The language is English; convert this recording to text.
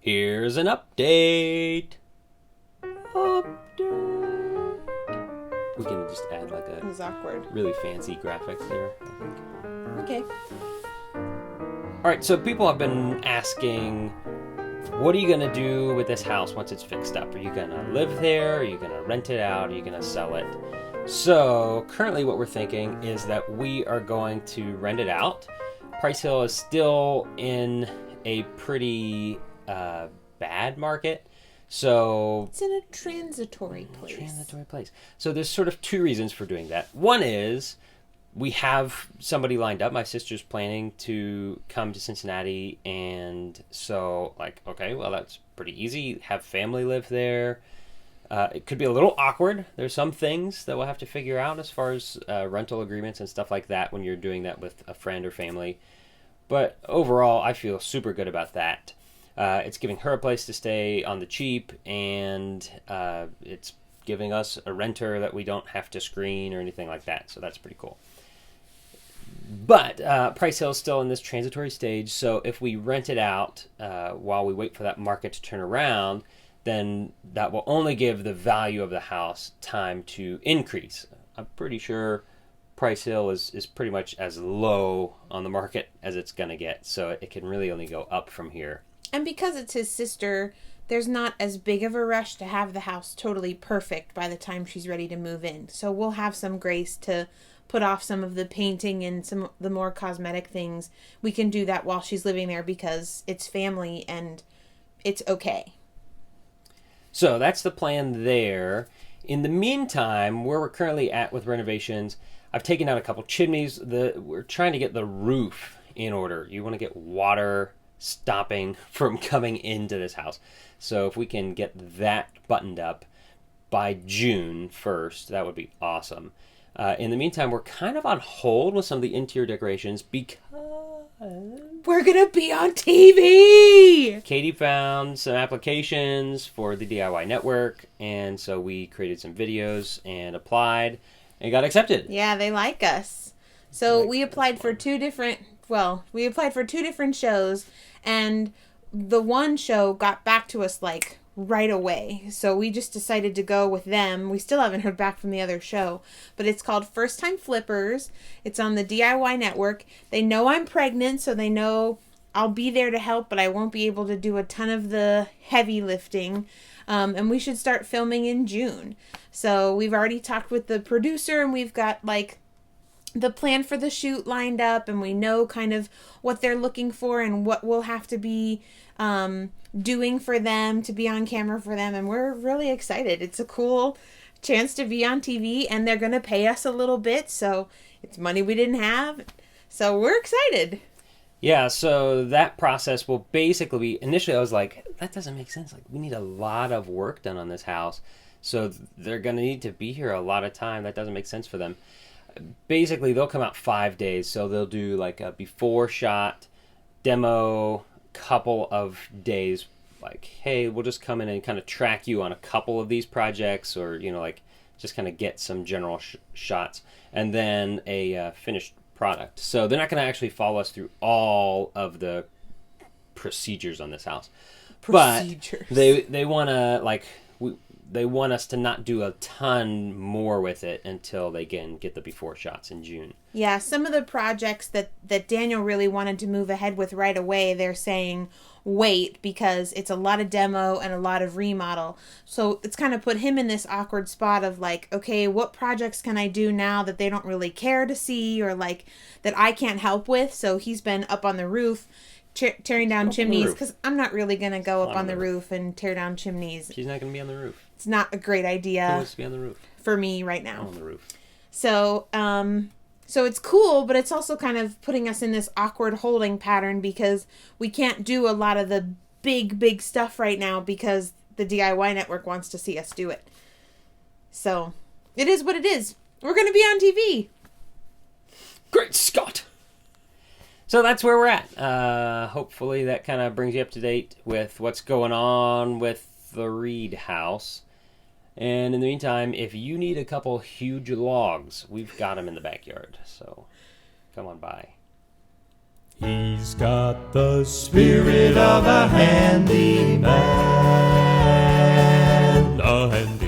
Here's an update. We can just add like It was awkward. really fancy graphic there, I think. Okay. All right, so people have been asking, what are you going to do with this house once it's fixed up? Are you going to live there? Are you going to rent it out? Are you going to sell it? So currently what we're thinking is that we are going to rent it out. Price Hill is still in a pretty bad market. So it's in a transitory place. So there's sort of two reasons for doing that. One is we have somebody lined up. My sister's planning to come to Cincinnati, and so okay, well, that's pretty easy. Have family live there. It could be a little awkward. There's some things that we'll have to figure out as far as rental agreements and stuff like that when you're doing that with a friend or family. But overall, I feel super good about that. It's giving her a place to stay on the cheap, and it's giving us a renter that we don't have to screen or anything like that. So that's pretty cool. But Price Hill is still in this transitory stage, so if we rent it out while we wait for that market to turn around, then that will only give the value of the house time to increase. I'm pretty sure Price Hill is pretty much as low on the market as it's going to get, so it can really only go up from here. And because it's his sister, there's not as big of a rush to have the house totally perfect by the time she's ready to move in. So we'll have some grace to put off some of the painting and some of the more cosmetic things. We can do that while she's living there because it's family and it's okay. So that's the plan there. In the meantime, where we're currently at with renovations, I've taken out a couple chimneys. We're trying to get the roof in order. You want to get water stopping from coming into this house. So if we can get that buttoned up by June 1st, that would be awesome. In the meantime, we're kind of on hold with some of the interior decorations because we're going to be on TV! Katie found some applications for the DIY network, and so we created some videos and applied and got accepted. Yeah, they like us. So we applied for two different shows, and the one show got back to us right away. So we just decided to go with them. We still haven't heard back from the other show, but it's called First Time Flippers. It's on the DIY network. They know I'm pregnant, so they know I'll be there to help, but I won't be able to do a ton of the heavy lifting. And we should start filming in June. So we've already talked with the producer, and we've got the plan for the shoot lined up, and we know kind of what they're looking for and what we'll have to be doing for them to be on camera for them, and we're really excited. It's a cool chance to be on TV, and they're going to pay us a little bit, so it's money we didn't have, so we're excited. Yeah, so that process will basically be, initially I was like, that doesn't make sense. We need a lot of work done on this house, so they're going to need to be here a lot of time. That doesn't make sense for them. Basically, they'll come out 5 days, so they'll do a before shot, demo, couple of days, hey, we'll just come in and kind of track you on a couple of these projects, or just kind of get some general shots, and then a finished product. So they're not going to actually follow us through all of the procedures on this house. Procedures. But they want to they want us to not do a ton more with it until they can get the before shots in June. Yeah, some of the projects that Daniel really wanted to move ahead with right away, they're saying wait because it's a lot of demo and a lot of remodel. So it's kind of put him in this awkward spot of okay, what projects can I do now that they don't really care to see or that I can't help with? So he's been up on the roof tearing down chimneys because I'm not really going to go up on the roof and tear down chimneys. She's not going to be on the roof. It's not a great idea. Who wants to be on the roof? For me right now. I'm on the roof. So, so it's cool, but it's also kind of putting us in this awkward holding pattern because we can't do a lot of the big stuff right now because the DIY network wants to see us do it. So, it is what it is. We're going to be on TV. Great Scott! So that's where we're at. Hopefully that kind of brings you up to date with what's going on with the Reed house. And in the meantime, if you need a couple huge logs, we've got them in the backyard. So come on by. He's got the spirit of a handyman. the Handyman.